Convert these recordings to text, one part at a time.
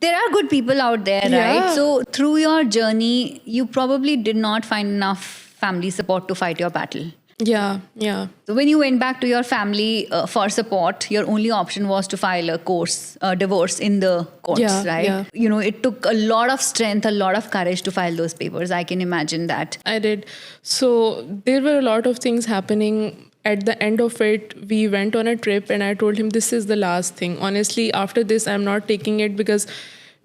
There are good people out there, Yeah. right? So through your journey, you probably did not find enough family support to fight your battle. Yeah. So when you went back to your family for support, your only option was to file a divorce in the courts, Yeah, right? yeah. You know, it took a lot of strength, a lot of courage to file those papers. I can imagine that. I did. So there were a lot of things happening. At the end of it, we went on a trip and I told him this is the last thing. Honestly, after this, I'm not taking it because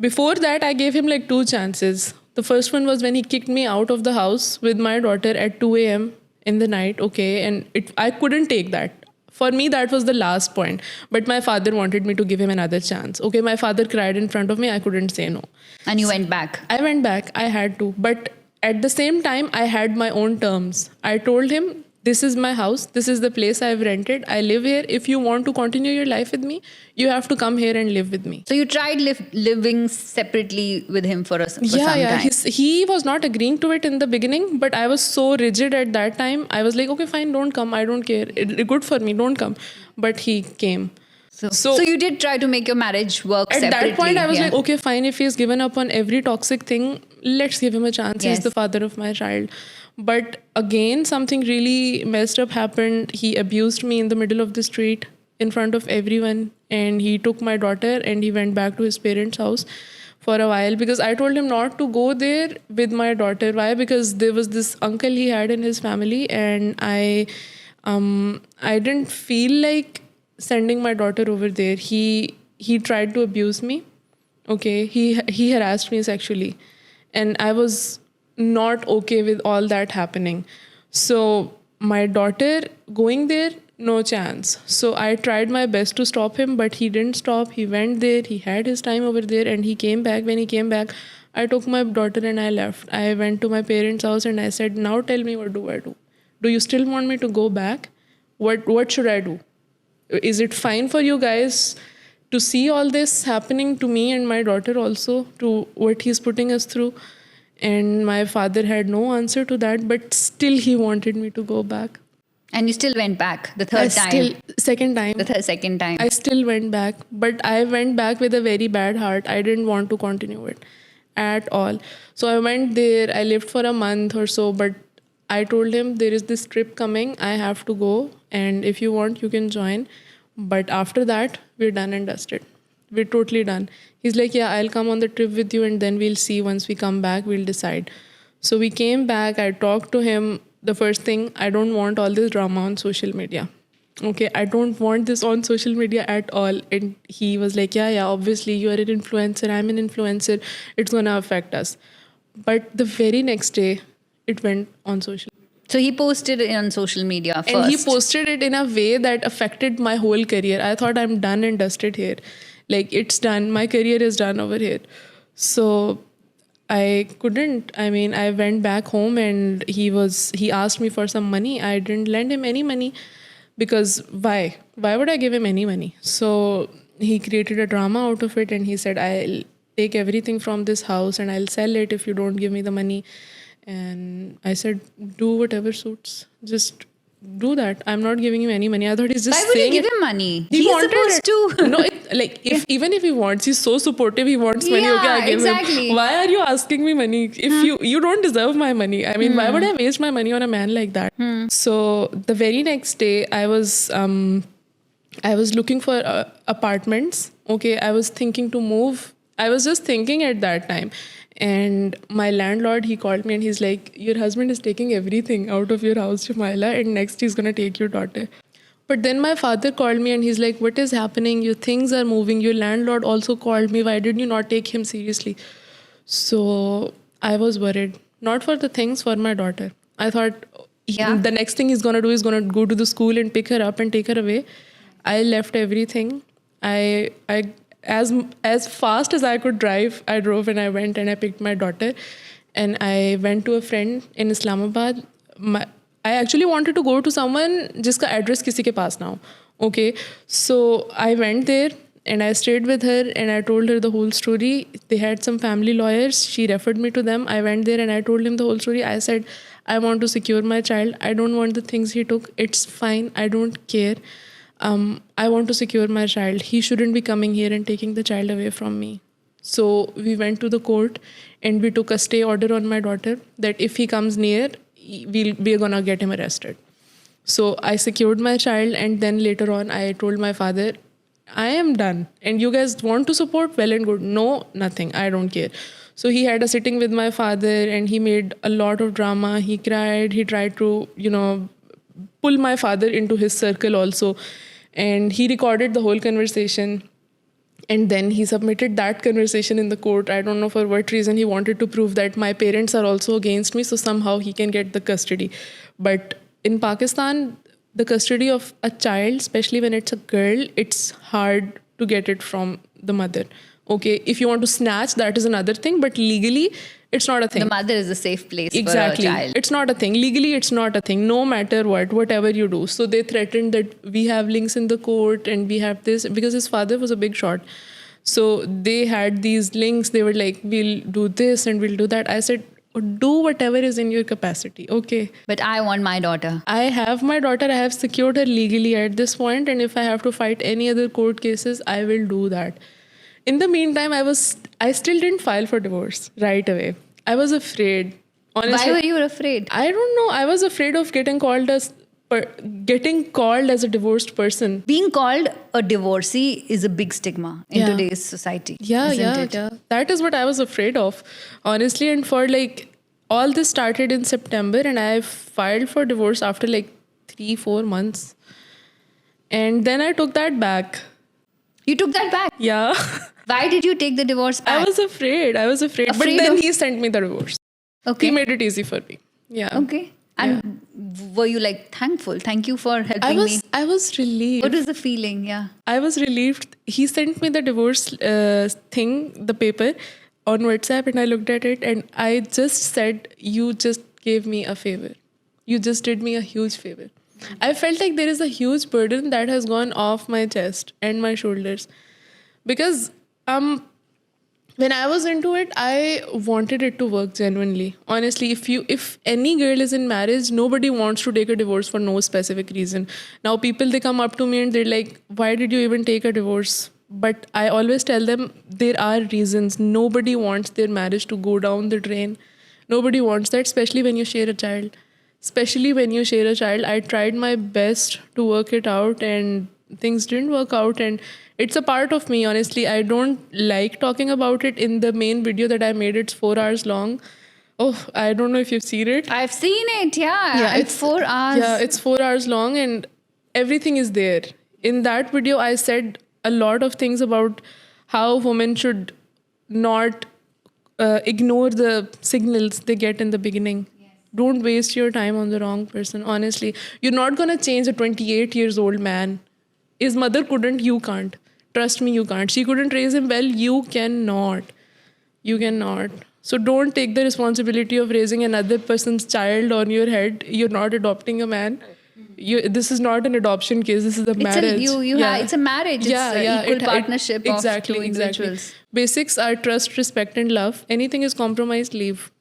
before that, I gave him like 2 chances. The first one was when he kicked me out of the house with my daughter at 2 a.m. in the night. Okay. And I couldn't take that. For me, that was the last point. But my father wanted me to give him another chance. Okay. My father cried in front of me. I couldn't say no. And you went back. I went back. I had to. But at the same time, I had my own terms. I told him, this is my house. This is the place I've rented. I live here. If you want to continue your life with me, you have to come here and live with me. So you tried living separately with him for some Yeah. time. He was not agreeing to it in the beginning, but I was so rigid at that time. I was like, okay, fine, don't come. I don't care. Good for me. Don't come. But he came. So you did try to make your marriage work At separately. that point, I was yeah. like, okay, fine. If he's given up on every toxic thing, let's give him a chance. Yes. He's the father of my child. But again, something really messed up happened. He abused me in the middle of the street in front of everyone. And he took my daughter and he went back to his parents' house for a while because I told him not to go there with my daughter. Why? Because there was this uncle he had in his family and I didn't feel like sending my daughter over there. He tried to abuse me. Okay, he harassed me sexually, and I was not okay with all that happening. So my daughter going there, no chance. So I tried my best to stop him, but he didn't stop. He went there. He had his time over there, and he came back. When he came back, I took my daughter and I left. I went to my parents' house and I said, "Now tell me, what do I do? Do you still want me to go back? What should I do? Is it fine for you guys to see all this happening to me and my daughter also, to what he's putting us through?" And my father had no answer to that, but still he wanted me to go back. And you still went back the third time. Second time. Second time. I still went back, but I went back with a very bad heart. I didn't want to continue it at all. So I went there. I lived for a month or so, but I told him there is this trip coming. I have to go, and if you want, you can join. But after that, we're done and dusted. We're totally done. He's like, yeah, I'll come on the trip with you and then we'll see. Once we come back, we'll decide. So we came back. I talked to him. The first thing, I don't want all this drama on social media. Okay, I don't want this on social media at all. And he was like, yeah, obviously you are an influencer. I'm an influencer. It's going to affect us. But the very next day, it went on social. So he posted it on social media first. And he posted it in a way that affected my whole career. I thought I'm done and dusted here. Like, it's done. My career is done over here. So I couldn't. I mean, I went back home and he asked me for some money. I didn't lend him any money because why? Why would I give him any money? So he created a drama out of it and he said, I'll take everything from this house and I'll sell it if you don't give me the money. And I said, do whatever suits. Just do that. I'm not giving you any money. I thought he's just Why would you saying give it. him money? He He's wanted supposed to. No, even if he wants, he's so supportive. He wants money. Okay, I give exactly. him. Why are you asking me money? If you don't deserve my money. I mean, why would I waste my money on a man like that? So the very next day, I was looking for apartments. Okay, I was thinking to move. I was just thinking at that time. And my landlord, he called me and he's like, your husband is taking everything out of your house, Jamaila, and next he's going to take your daughter. But then my father called me and he's like, what is happening? Your things are moving. Your landlord also called me. Why did you not take him seriously? So I was worried. Not for the things, for my daughter. I thought the next thing he's going to do is going to go to the school and pick her up and take her away. I left everything. I as fast as I could drive, I drove and I went and I picked my daughter. And I went to a friend in Islamabad. I actually wanted to go to someone jiska address kisi ke paas na ho. Okay, so I went there and I stayed with her and I told her the whole story. They had some family lawyers. She referred me to them. I went there and I told him the whole story. I said, I want to secure my child. I don't want the things he took. It's fine. I don't care. I want to secure my child. He shouldn't be coming here and taking the child away from me. So we went to the court and we took a stay order on my daughter that if he comes near, we're gonna get him arrested. So I secured my child, and then later on I told my father, I am done. And you guys want to support? Well and good. No, nothing. I don't care. So he had a sitting with my father and he made a lot of drama. He cried. He tried to, pull my father into his circle also. And he recorded the whole conversation. And then he submitted that conversation in the court. I don't know for what reason he wanted to prove that my parents are also against me, so somehow he can get the custody. But in Pakistan, the custody of a child, especially when it's a girl, it's hard to get it from the mother. Okay, if you want to snatch, that is another thing, but legally, it's not a thing. The mother is a safe place Exactly. for a child. It's not a thing. Legally, it's not a thing, no matter what, whatever you do. So they threatened that we have links in the court and we have this, because his father was a big shot. So they had these links. They were like, we'll do this and we'll do that. I said, do whatever is in your capacity. Okay. But I want my daughter. I have my daughter. I have secured her legally at this point, and if I have to fight any other court cases, I will do that. In the meantime, I still didn't file for divorce right away. I was afraid. Honestly, Why were you afraid? I don't know. I was afraid of getting called as a divorced person. Being called a divorcee is a big stigma in Yeah. today's society. Yeah, isn't it? yeah. That is what I was afraid of, honestly. And for all this started in September, and I filed for divorce after 3-4 months. And then I took that back. You took that back. Yeah. Why did you take the divorce back? I was afraid. But Afraid then of- he sent me the divorce. Okay. He made it easy for me. Yeah. Okay. And were you thankful? Thank you for helping me. I was relieved. What was the feeling? Yeah. I was relieved. He sent me the divorce thing, the paper, on WhatsApp, and I looked at it and I just said, you just gave me a favor. You just did me a huge favor. I felt like there is a huge burden that has gone off my chest and my shoulders. Because when I was into it, I wanted it to work genuinely. Honestly, if any girl is in marriage, nobody wants to take a divorce for no specific reason. Now people, they come up to me and they're like, why did you even take a divorce? But I always tell them there are reasons. Nobody wants their marriage to go down the drain. Nobody wants that, especially when you share a child. I tried my best to work it out and things didn't work out, and it's a part of me. Honestly, I don't like talking about it. In the main video that I made, it's 4 hours long. Oh, I don't know if you've seen it. I've seen it. Yeah. It's 4 hours. Yeah, it's 4 hours long and everything is there. In that video, I said a lot of things about how women should not ignore the signals they get in the beginning. Don't waste your time on the wrong person. Honestly, you're not going to change a 28 years old man. His mother couldn't, you can't. Trust me, you can't. She couldn't raise him well, you cannot. So don't take the responsibility of raising another person's child on your head. You're not adopting a man. This is not an adoption case. This is a marriage. It's a marriage. It's an equal partnership of two individuals. Basics are trust, respect, and love. Anything is compromised, leave.